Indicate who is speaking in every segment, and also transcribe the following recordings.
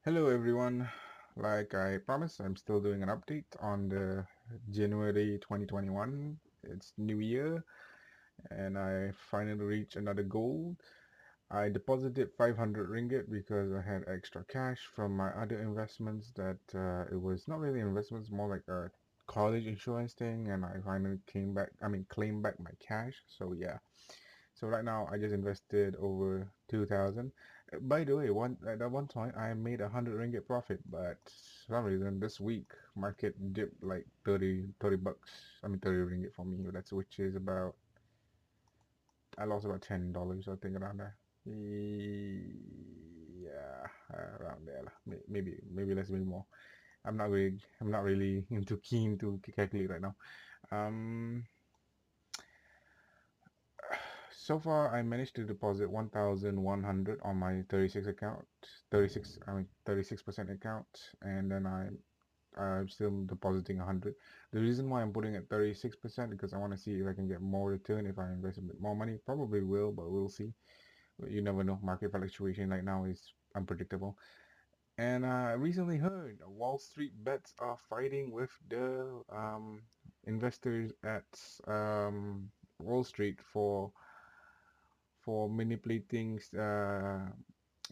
Speaker 1: Hello everyone. Like I promised, I'm still doing an update on the January 2021. It's New Year and I finally reached another goal. I deposited 500 ringgit because I had extra cash from my other investments that it was not really investments, more like a college insurance thing, and I finally claimed back my cash. So yeah. So right now I just invested over 2,000. By the way, one at that one point I made 100 ringgit profit, but for some reason this week market dipped like 30 bucks. 30 ringgit for me. That's which is about I lost about $10 I think around there. Yeah, around there lah. Maybe less, maybe more. I'm not really into keen to calculate right now. Um, So far, I managed to deposit 1,100 on my 36 account, 36% account, and then I'm still depositing 100. The reason why I'm putting it 36% because I want to see if I can get more return if I invest a bit more money. Probably will, but we'll see. You never know. Market fluctuation right now is unpredictable. And I recently heard Wall Street bets are fighting with the investors at Wall Street for manipulating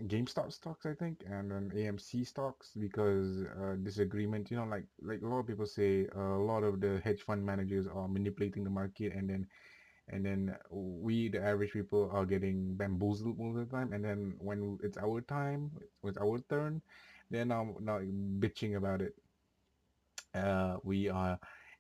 Speaker 1: GameStop stocks, I think, and then AMC stocks because disagreement. Like a lot of people say, a lot of the hedge fund managers are manipulating the market, and then we, the average people, are getting bamboozled most of the time. And then when it's our time, it's our turn, they're now bitching about it. We are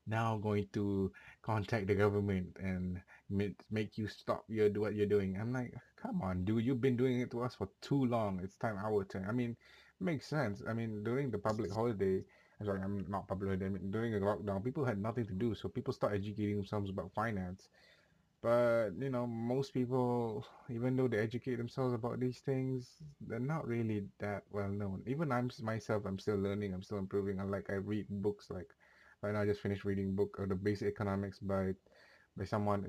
Speaker 1: now going to contact the government and make you stop what you're doing. I'm like, come on, dude, you've been doing it to us for too long. It's time our turn. Makes sense. During the public holiday, sorry, I'm not public holiday. During the lockdown, people had nothing to do, so people start educating themselves about finance. But most people, even though they educate themselves about these things, they're not really that well known. Even myself, I'm still learning, I'm still improving. I read books like right now I just finished reading book The Basic Economics by someone.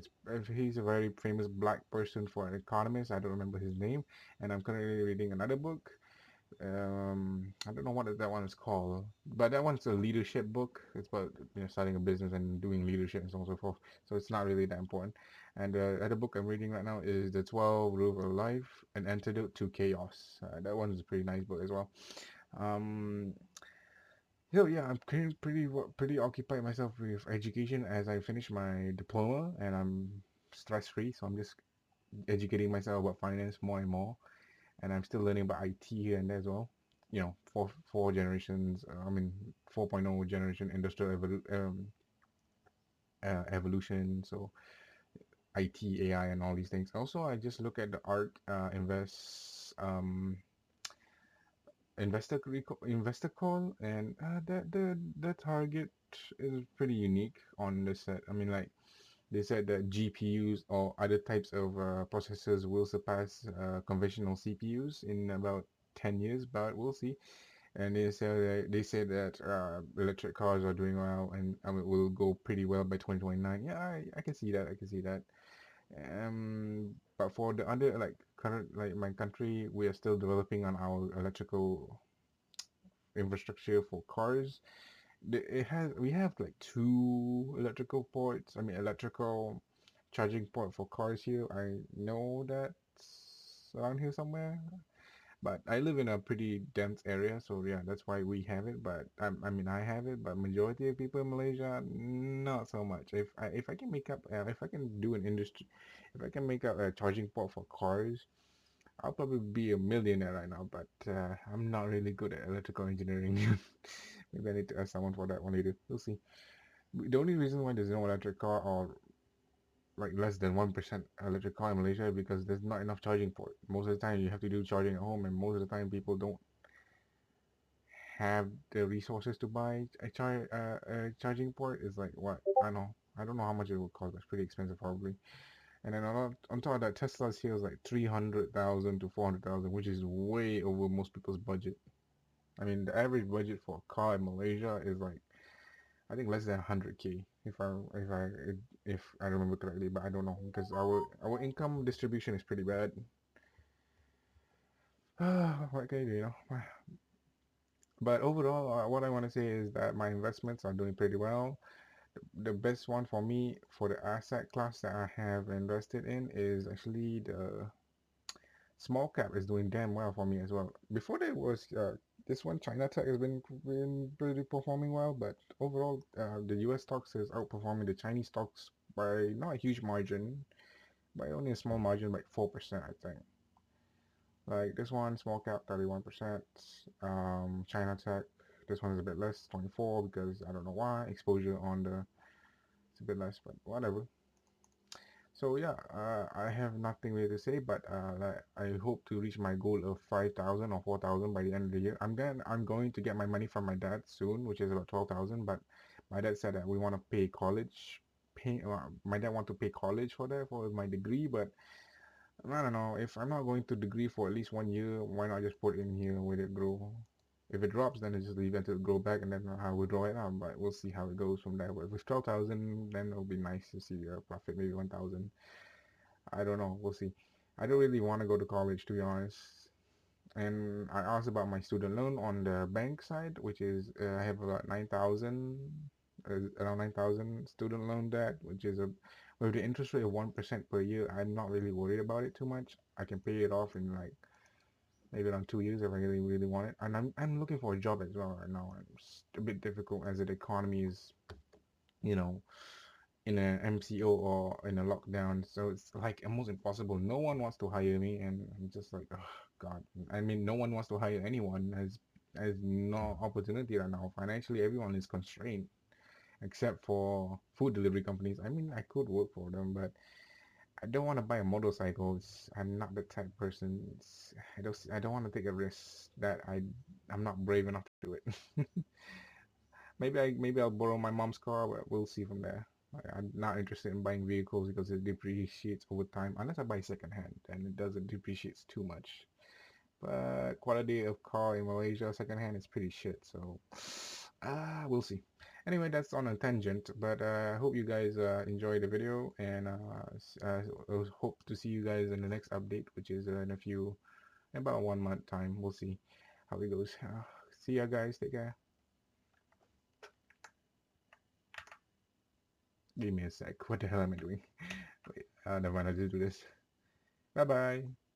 Speaker 1: He's a very famous black person for an economist. I don't remember his name, and I'm currently reading another book. I don't know what that one is called, but that one's a leadership book. It's about starting a business and doing leadership and so on and so forth. So it's not really that important. And the other book I'm reading right now is The 12 Rules of Life: An Antidote to Chaos. That one is a pretty nice book as well. Um, so yeah, I'm pretty occupied myself with education as I finish my diploma and I'm stress free. So I'm just educating myself about finance more and more, and I'm still learning about IT here and there as well. Four generations. 4.0 generation evolution. So IT, AI, and all these things. Also, I just look at the ARK investor call, and the target is pretty unique on the set. They said that GPUs or other types of processors will surpass conventional CPUs in about 10 years, but we'll see. And they said that electric cars are doing well, and will go pretty well by 2029. Yeah, I can see that. I can see that. But for the other, like current, like my country, we are still developing on our electrical infrastructure for cars. We have like two electrical ports. Electrical charging port for cars here. I know that's around here somewhere, but I live in a pretty dense area, so yeah, that's why we have it. But I have it, but majority of people in Malaysia, not so much. If I can make up, if I can do an industry, if I can make up a charging port for cars, I'll probably be a millionaire right now. But I'm not really good at electrical engineering. Maybe I need to ask someone for that one later. We'll see. The only reason why there's no electric car or like less than 1% electric car in Malaysia because there's not enough charging port. Most of the time you have to do charging at home, and most of the time people don't have the resources to buy a charging port. Is like what I don't know how much it would cost. But it's pretty expensive probably. And then on top of that, Tesla's here is like 300,000 to 400,000, which is way over most people's budget. The average budget for a car in Malaysia is like I think less than 100K if I remember correctly, but I don't know because our income distribution is pretty bad. What can you do? But overall, what I want to say is that my investments are doing pretty well. The best one for me for the asset class that I have invested in is actually the small cap is doing damn well for me as well. Before there was this one, China Tech has been pretty performing well, but overall, the U.S. stocks is outperforming the Chinese stocks by not a huge margin, by only a small margin, like 4%, I think. Like this one, small cap 31%. China Tech, this one is a bit less, 24, because I don't know why. Exposure on the it's a bit less, but whatever. So yeah, I have nothing really to say, but like, I hope to reach my goal of 5,000 or 4,000 by the end of the year. I'm going to get my money from my dad soon, which is about 12,000. But my dad said that we want to pay college. My dad want to pay college for that for my degree, but I don't know if I'm not going to degree for at least 1 year. Why not just put it in here with it grow? If it drops, then it's just leave it until it grow back, and then I will draw it out. But we'll see how it goes from there. But with 12,000, then it'll be nice to see a profit, maybe 1,000. I don't know. We'll see. I don't really want to go to college, to be honest. And I asked about my student loan on the bank side, which is I have about 9,000, around 9,000 student loan debt, which is a with the interest rate of 1% per year. I'm not really worried about it too much. I can pay it off in like maybe around 2 years if I really want it. And I'm looking for a job as well right now. It's a bit difficult as the economy is, you know, in a MCO or in a lockdown. So it's like almost impossible. No one wants to hire me, and I'm just like, oh God. I mean, no one wants to hire anyone. Has no opportunity right now. Financially, everyone is constrained except for food delivery companies. I mean, I could work for them, but I don't want to buy a motorcycle. I'm not the type of person. I don't want to take a risk that I'm not brave enough to do it. Maybe I'll borrow my mom's car, but we'll see from there. I'm not interested in buying vehicles because it depreciates over time. Unless I buy secondhand, and it doesn't depreciate too much. But quality of car in Malaysia secondhand is pretty shit. So, we'll see. Anyway, that's on a tangent. But I hope you guys enjoy the video, and I hope to see you guys in the next update, which is in about 1 month time. We'll see how it goes. See ya, guys. Take care. Give me a sec. What the hell am I doing? Wait, never mind. I just do this. Bye bye.